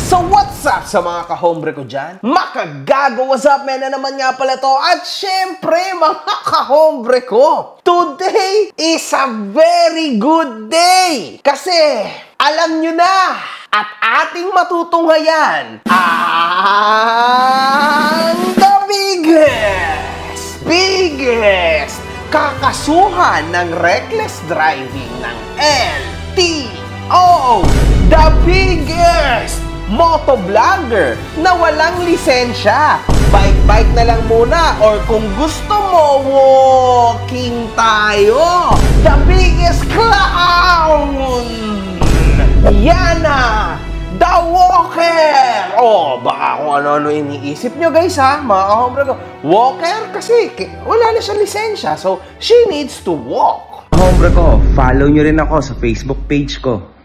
So what's up sa mga kahombre ko dyan? Makagago, what's up man? Na naman nga pala to. At syempre mga kahombre ko, today is a very good day. Kasi alam nyo na, at ating matutunghayan ang the biggest kakasuhan ng reckless driving ng LTO. The biggest motovlogger na walang lisensya. Bike-bike na lang muna or kung gusto mo, walking tayo. The biggest clown! Yana! The Walker! Oh, baka kung ano-ano iniisip nyo guys ha, mga kahombre ko. Walker kasi wala na siyang lisensya, so she needs to walk. Kahombre ko, follow nyo rin ako sa Facebook page ko.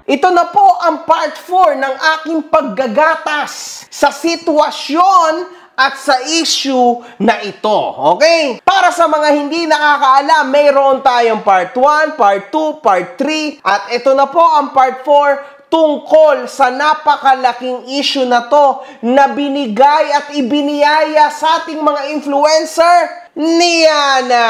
Ito na po ang part 4 ng aking paggagatas sa sitwasyon at sa issue na ito. Okay? Para sa mga hindi nakakaalam, mayroon tayong part 1, part 2, part 3, at ito na po ang part 4 tungkol sa napakalaking issue na to na binigay at ibiniyaya sa ating mga influencer ni Yana.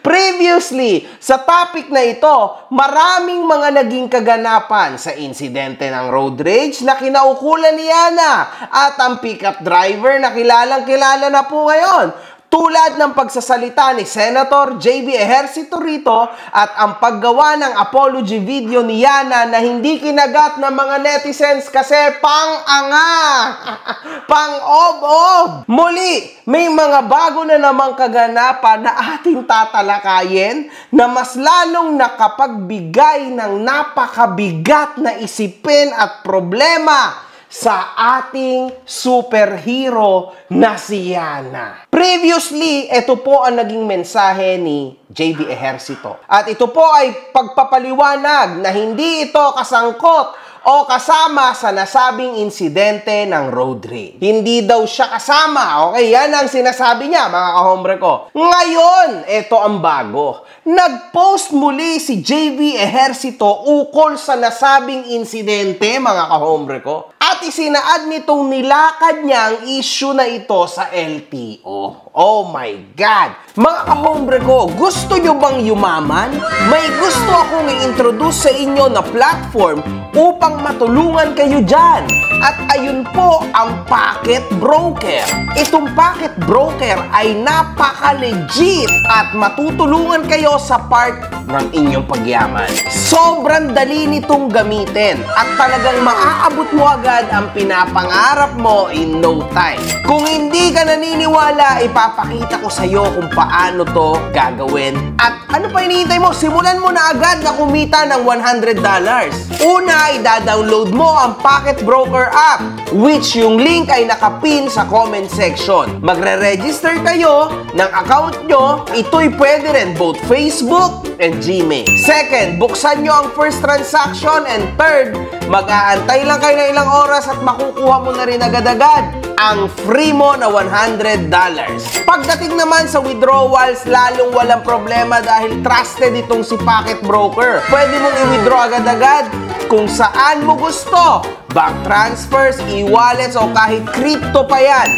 Previously, sa topic na ito, maraming mga naging kaganapan sa insidente ng road rage na kinaukulan ni Yana at ang pickup driver na kilalang-kilala na po ngayon. Tulad ng pagsasalita ni Senator JB Ejercito rito at ang paggawa ng apology video ni Yana na hindi kinagat ng mga netizens kasi pang-anga, pang-ob-ob. Muli, may mga bago na namang kaganapan na ating tatalakayin na mas lalong nakapagbigay ng napakabigat na isipin at problema sa ating superhero na si Yana. Previously, ito po ang naging mensahe ni JB Ejercito. At ito po ay pagpapaliwanag na hindi ito kasangkot o kasama sa nasabing insidente ng road rage. Hindi daw siya kasama. Okay, yan ang sinasabi niya, mga kahombre ko. Ngayon, ito ang bago. Nag-post muli si JB Ejercito ukol sa nasabing insidente, mga kahombre ko. At isinaad nitong nilakad niya ang issue na ito sa LTO. Oh my God! Mga kahombre ko, gusto nyo bang yumaman? May gusto akong i-introduce sa inyo na platform upang matulungan kayo dyan. At ayun po ang Pocket Broker. Itong Pocket Broker ay napaka-legit at matutulungan kayo sa part ng inyong pagyaman. Sobrang dali nitong gamitin at talagang maaabot mo agad ang pinapangarap mo in no time. Kung hindi ka naniniwala, ipapakita ko sa iyo kung paano to gagawin. At ano pa hinihintay mo? Simulan mo na agad na kumita ng $100. Una, ida-download mo ang Pocket Broker app, which yung link ay nakapin sa comment section. Magre-register kayo ng account nyo. Ito'y pwede rin both Facebook and Gmail. Second, buksan nyo ang first transaction. And third, mag-aantay lang kayo na ilang oras at makukuha mo na rin agad-agad ang free mo na $100. Pagdating naman sa withdrawals, lalong walang problema dahil trusted itong si Pocket Broker. Pwede mong i-withdraw agad-agad kung saan mo gusto. Bank transfers, e-wallets o kahit crypto pa yan.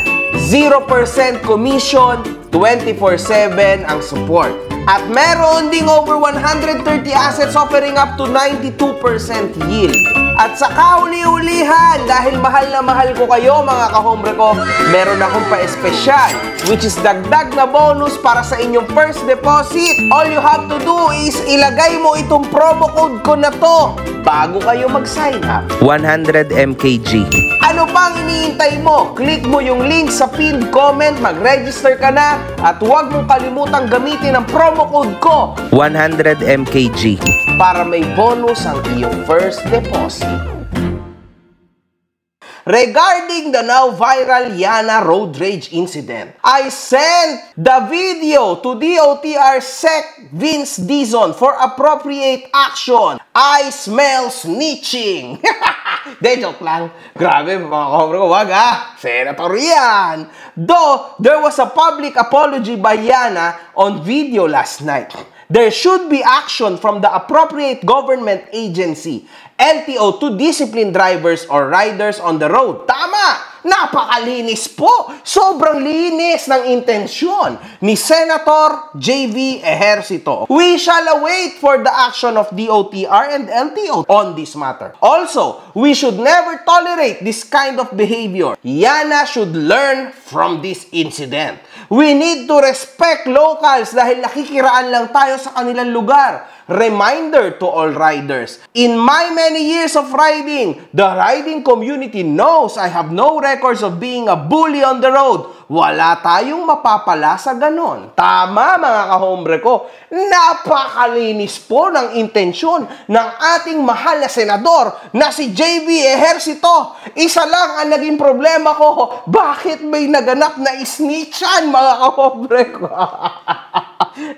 0% commission, 24/7 ang support. At meron ding over 130 assets offering up to 92% yield. At sa kauli-ulihan, dahil mahal na mahal ko kayo mga kahombre ko, meron akong pa-espesyal, which is dagdag na bonus para sa inyong first deposit. All you have to do is ilagay mo itong promo code ko na to bago kayo mag-sign up. 100 MKG. Ano pang iniintay mo? Click mo yung link sa pinned comment, mag-register ka na, at huwag mong kalimutang gamitin ang promo code ko 100 MKG para may bonus ang iyong first deposit. Regarding the now viral Yana road rage incident, I sent the video to DOTR Sec Vince Dizon for appropriate action. I smell snitching. De, joke lang. Grabe, mga kahombre ko, wag ha. Senator yan. Though, there was a public apology by Yana on video last night. There should be action from the appropriate government agency, LTO, to discipline drivers or riders on the road. Tama! Napakalinis po! Sobrang linis ng intensyon ni Senator J.V. Ejercito. We shall await for the action of DOTR and LTO on this matter. Also, we should never tolerate this kind of behavior. Yana should learn from this incident. We need to respect locals dahil nakikiraan lang tayo sa kanilang lugar. Reminder to all riders. In my many years of riding, the riding community knows I have no records of being a bully on the road. Wala tayong mapapala sa ganon. Tama mga kahombre ko. Napakalinis po ng intensyon ng ating mahal na senador na si J.V. Ejercito. Isa lang ang naging problema ko. Bakit may naganap na isnitchan mga kahombre ko?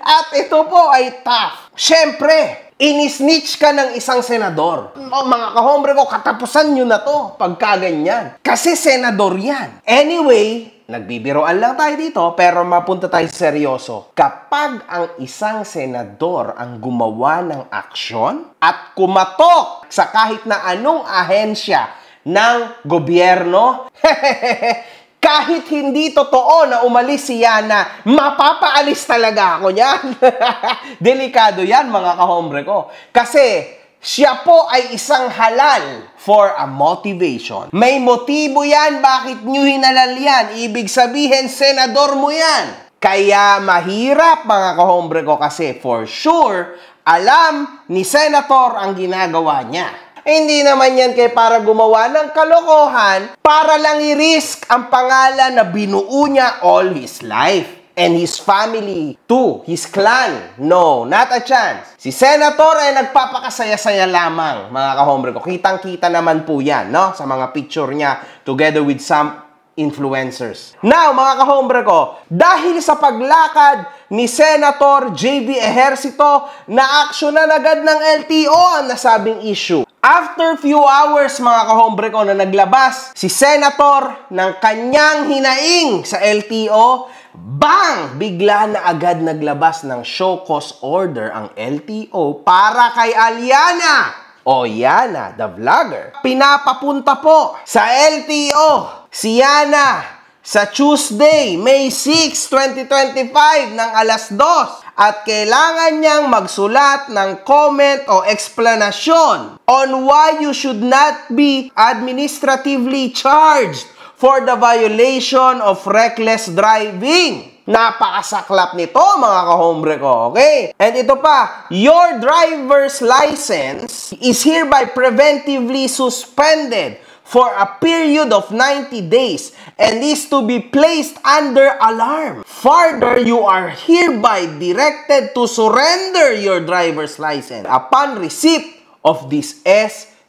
At ito po ay tough. Siyempre, inisnitch ka ng isang senador. Mga kahombre ko, katapusan nyo na to pagka ganyan. Kasi senador yan. Anyway, nagbibiroan lang tayo dito, pero mapunta tayo seryoso. Kapag ang isang senador ang gumawa ng aksyon at kumatok sa kahit na anong ahensya ng gobyerno, kahit hindi totoo na umalis si Yana, mapapaalis talaga ako niyan. Delikado yan, mga kahombre ko. Kasi siya po ay isang halal for a motivation. May motibo yan, bakit nyo hinalal yan? Ibig sabihin, senador mo yan. Kaya mahirap, mga kahombre ko, kasi for sure, alam ni senator ang ginagawa niya. Hindi naman yan kay para gumawa ng kalokohan, para lang i-risk ang pangalan na binuo niya all his life. And his family too, his clan. No, not a chance. Si Senator ay nagpapakasaya-saya lamang, mga kahombre ko. Kitang-kita naman po yan, no? Sa mga picture niya together with some influencers. Now, mga kahombre ko, dahil sa paglakad ni Senator J.V. Ejercito, na-aksyonan agad ng LTO ang nasabing issue. After few hours, mga kahombre ko, na naglabas si Senator ng kanyang hinaing sa LTO, bang! Bigla na agad naglabas ng show cause order ang LTO para kay Aliana o Yana, the vlogger. Pinapapunta po sa LTO si Yana sa Tuesday, May 6, 2025 ng alas 2. At kailangan niyang magsulat ng comment o explanation on why you should not be administratively charged for the violation of reckless driving. Napakasaklap nito, mga kahombre ko, okay? And ito pa, your driver's license is hereby preventively suspended for a period of 90 days and is to be placed under alarm. Further, you are hereby directed to surrender your driver's license upon receipt of this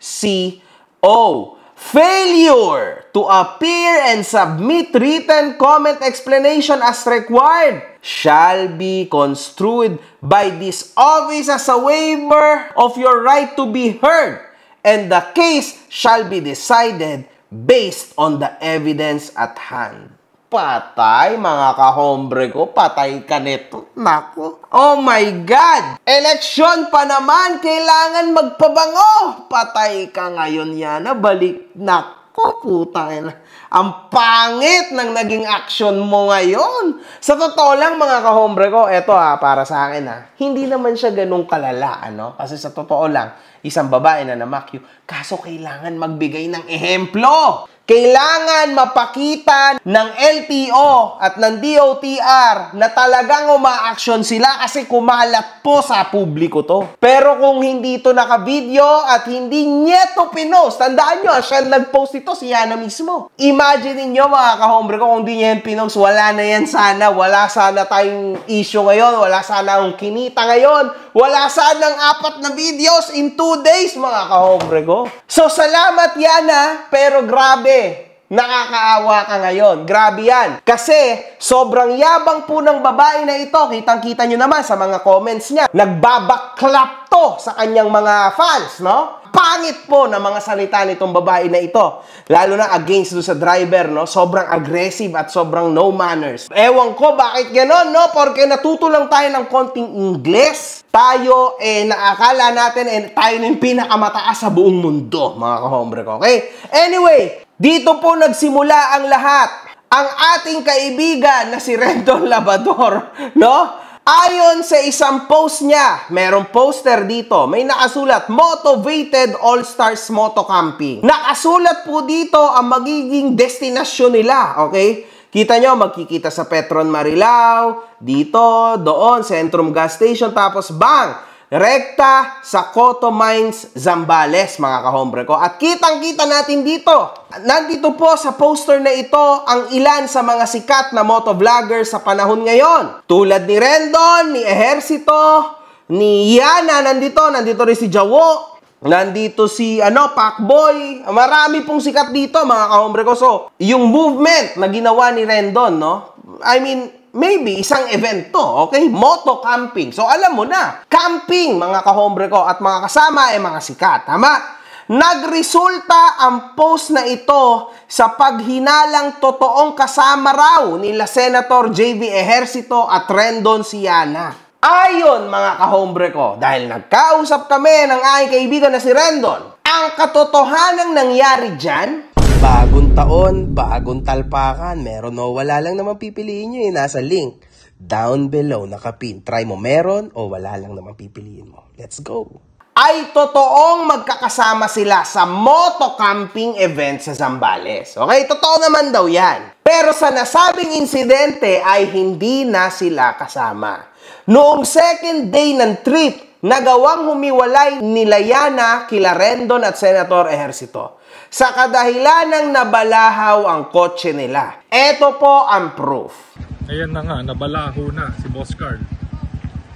SCO. Failure to appear and submit written comment explanation as required shall be construed by this office as a waiver of your right to be heard, and the case shall be decided based on the evidence at hand. Patay, mga kahombre ko. Patay ka nito. Nako. Oh my God! Eleksyon pa naman. Kailangan magpabango. Patay ka ngayon yan. Balik. Nako, putang ina. Ang pangit ng naging action mo ngayon. Sa totoo lang, mga kahombre ko, eto para sa akin hindi naman siya ganun kalala, ano? Kasi sa totoo lang, isang babae na namakyo, kaso kailangan magbigay ng ehemplo. Kailangan mapakita ng LTO at ng DOTR na talagang umaaksyon sila kasi kumalat po sa publiko to. Pero kung hindi ito naka-video at hindi niya ito pinost, tandaan nyo, siya nag-post ito, si Yana mismo. Imagine niyo, mga kahombre ko, kung hindi niya yan pinost, wala na yan sana. Wala sana tayong issue ngayon. Wala sana ang kinita ngayon. Wala sanang 4 na videos in 2 days, mga kahombre ko. So, salamat Yana, pero grabe. Nakakaawa ka ngayon. Grabe yan. Kasi sobrang yabang po ng babae na ito. Kitang-kita nyo naman sa mga comments niya. Nagbabaklap to sa kanyang mga fans, no? Pangit po na mga salita nitong babae na ito. Lalo na against do sa driver, no? Sobrang aggressive at sobrang no manners. Ewan ko bakit ganon, no? Porque natuto lang tayo ng konting Ingles. Tayo, naakala natin, tayo na yung pinakamataas sa buong mundo, mga kahombre ko. Okay? Anyway, dito po nagsimula ang lahat. Ang ating kaibigan na si Rendon Labrador, no? Ayon sa isang post niya, merong poster dito, may nakasulat, Motivated All-Stars Moto Camping. Nakasulat po dito ang magiging destinasyon nila, okay? Kita nyo, magkikita sa Petron Marilao, dito, doon, Centrum Gas Station, tapos bang! Rekta sa Cotto Mines, Zambales, mga kahombre ko. At kitang-kita natin dito. Nandito po sa poster na ito ang ilan sa mga sikat na motovlogger sa panahon ngayon. Tulad ni Rendon, ni Ejercito, ni Yana, nandito rin si Jawo. Nandito si Pacboy. Marami pong sikat dito, mga kahombre ko. So, yung movement na ginawa ni Rendon, no? I mean, maybe isang event to, okay? Moto camping. So, alam mo na, camping, mga kahombre ko, at mga kasama ay mga sikat. Tama? Nagresulta ang post na ito sa paghinalang totoong kasama raw nila Senator J.V. Ejercito at Rendon Siana. Ayon, mga kahombre ko, dahil nagkausap kami ng aking kaibigan na si Rendon, ang katotohanang nangyari dyan, bagong taon, bagong talpakan, meron o wala lang naman pipiliin nyo nasa link down below, nakapin. Try mo, meron o wala lang naman pipiliin mo. Let's go! Ay totoong magkakasama sila sa moto camping event sa Zambales. Okay? Totoo naman daw yan. Pero sa nasabing insidente ay hindi na sila kasama. Noong second day ng trip, nagawang humiwalay nila Yana, kila Rendon at Senator Ejercito sa kadahilan ng nabalahaw ang kotse nila. Ito po ang proof. Ayan na nga, nabalaho na si Boss Carl.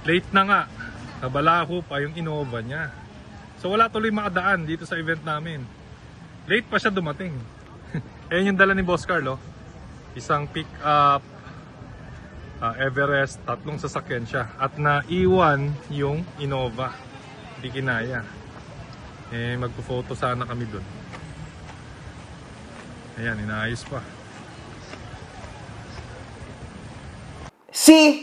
Late na nga, nabalaho pa yung Innova niya. So wala tuloy makadaan dito sa event namin. Late pa siya dumating. Ayan yung dala ni Boss Carl, oh. Isang pick-up, Everest, 3 sasakyan siya. At naiwan yung Innova. Hindi kinaya. Magpo-photo sana kami dun. Ayan, inaayos pa.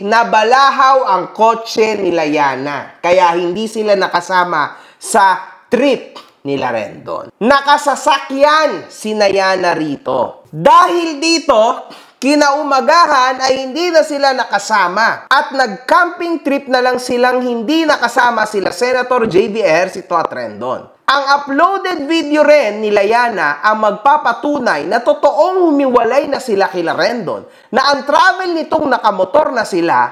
Nabalahaw ang kotse nila Yana, kaya hindi sila nakasama sa trip nila Rendon. Nakasasakyan si Yana rito. Dahil dito, kinaumagahan ay hindi na sila nakasama at nag-camping trip na lang silang hindi nakasama sila Senator J.V. Ejercito at Rendon. Ang uploaded video rin nila Yana ang magpapatunay na totoong humiwalay na sila kila Rendon, na ang travel nitong nakamotor na sila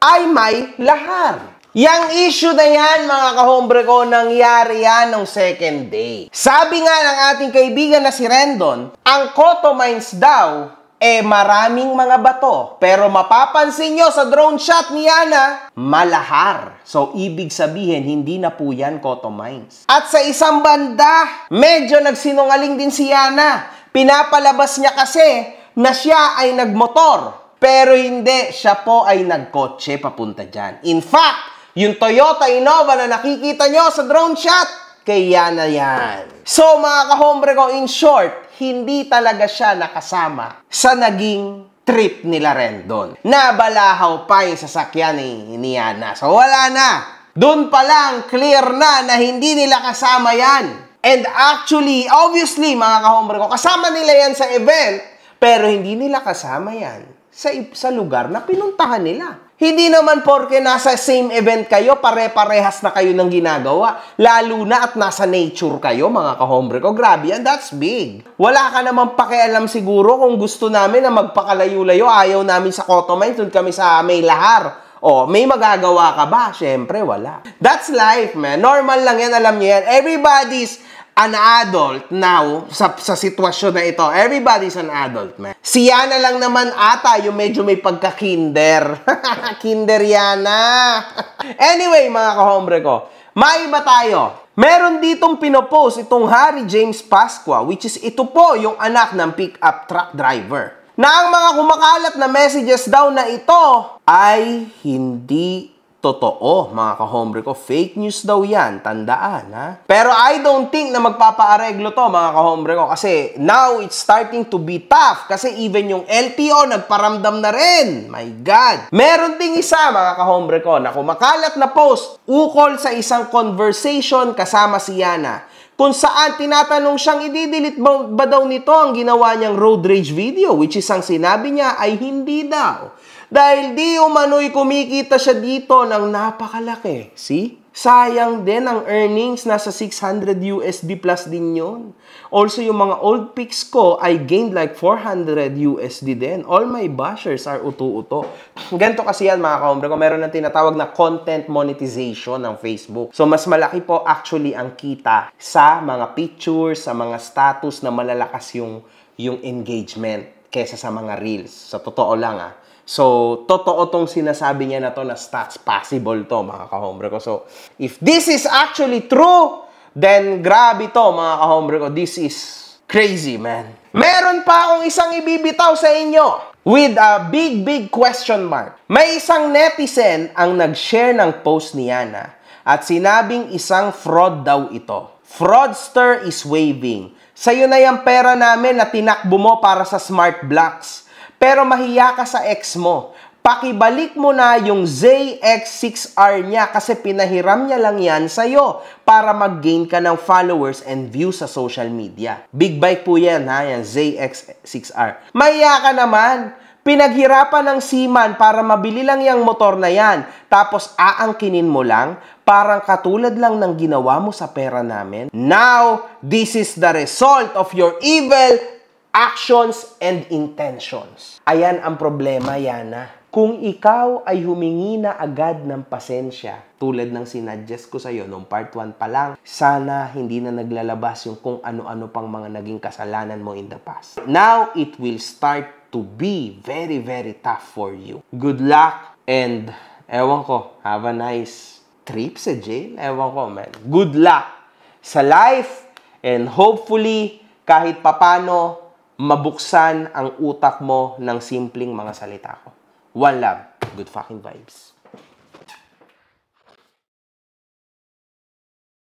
ay may lahar. Yang issue na yan, mga kahombre ko, nangyari yan nung second day. Sabi nga ng ating kaibigan na si Rendon, ang Cotto Mines daw, maraming mga bato. Pero mapapansin nyo sa drone shot ni Yana, malahar. So, ibig sabihin, hindi na po yan Cotto Mines. At sa isang banda, medyo nagsinungaling din si Yana. Pinapalabas niya kasi na siya ay nagmotor. Pero hindi, siya po ay nagkotse papunta dyan. In fact, yung Toyota Innova na nakikita nyo sa drone shot, kay Yana yan. So, mga kahombre ko, in short, hindi talaga siya nakasama sa naging trip nila Rendon. Nabalahaw pa yung sasakyan ni Yana. So, wala na. Doon pa lang, clear na hindi nila kasama yan. And actually, obviously, mga kahombre ko, kasama nila yan sa event, pero hindi nila kasama yan sa lugar na pinuntahan nila. Hindi naman porke nasa same event kayo, pare-parehas na kayo ng ginagawa. Lalo na at nasa nature kayo, mga kahombre ko. Grabe yan, that's big. Wala ka naman pakialam siguro kung gusto namin na magpakalayo-layo. Ayaw namin sa Cotto Mines, doon kami sa may lahar. O, may magagawa ka ba? Siyempre, wala. That's life, man. Normal lang yan, alam niyo yan. Everybody's an adult now sa sitwasyon na ito. Everybody's an adult, man. Si Yana lang naman ata yung medyo may pagka-kinder. Kinder Yana. Anyway, mga kahombre ko, maiba tayo. Meron ditong pinopost itong Harry James Pasqua, which is ito po yung anak ng pick-up truck driver. Na ang mga kumakalat na messages daw na ito ay hindi totoo, mga kahombre ko. Fake news daw yan, tandaan, ha? Pero I don't think na magpapaareglo to, mga kahombre ko, kasi now it's starting to be tough, kasi even yung LTO nagparamdam na rin. My God! Meron ding isa, mga kahombre ko, na kumakalat na post ukol sa isang conversation kasama si Yana, kung saan tinatanong siyang i-delete ba daw nito ang ginawa niyang road rage video, which is ang sinabi niya ay hindi daw. Dahil di umano'y kumikita siya dito ng napakalaki. See? Sayang din ang earnings, nasa 600 USD plus din yun. Also, yung mga old pics ko, I gained like 400 USD din. All my bashers are uto-uto. Ganito kasi yan, mga kahombre ko. Meron na tinatawag na content monetization ng Facebook. So, mas malaki po actually ang kita sa mga pictures, sa mga status na malalakas yung engagement kesa sa mga reels. Sa totoo lang, So, totoo tong sinasabi niya na to na stats possible to, mga kahombre ko. So, if this is actually true, then grabe to, mga kahombre ko. This is crazy, man. Meron pa akong isang ibibitaw sa inyo with a big question mark. May isang netizen ang nag-share ng post ni Yana at sinabing isang fraud daw ito. Fraudster is waving. Sa'yo na yung pera namin na tinakbo mo para sa smart blocks. Pero mahiya ka sa ex mo. Pakibalik mo na yung ZX6R niya kasi pinahiram niya lang yan sa'yo para mag-gain ka ng followers and views sa social media. Big bike po yan, yan ZX6R. Mahiya ka naman. Pinaghirapan ng seaman para mabili lang yung motor na yan. Tapos aangkinin mo lang, parang katulad lang ng ginawa mo sa pera namin. Now, this is the result of your evil actions and intentions. Ayan ang problema, Yana. Kung ikaw ay humingi na agad ng pasensya, tulad ng sinuggest ko sa'yo noong part 1 pa lang, sana hindi na naglalabas yung kung ano-ano pang mga naging kasalanan mo in the past. Now, it will start to be very tough for you. Good luck and ewan ko, have a nice trip sa jail. Ewan ko, man. Good luck sa life and hopefully, kahit papano, mabuksan ang utak mo ng simpleng mga salita ko. One love. Good fucking vibes.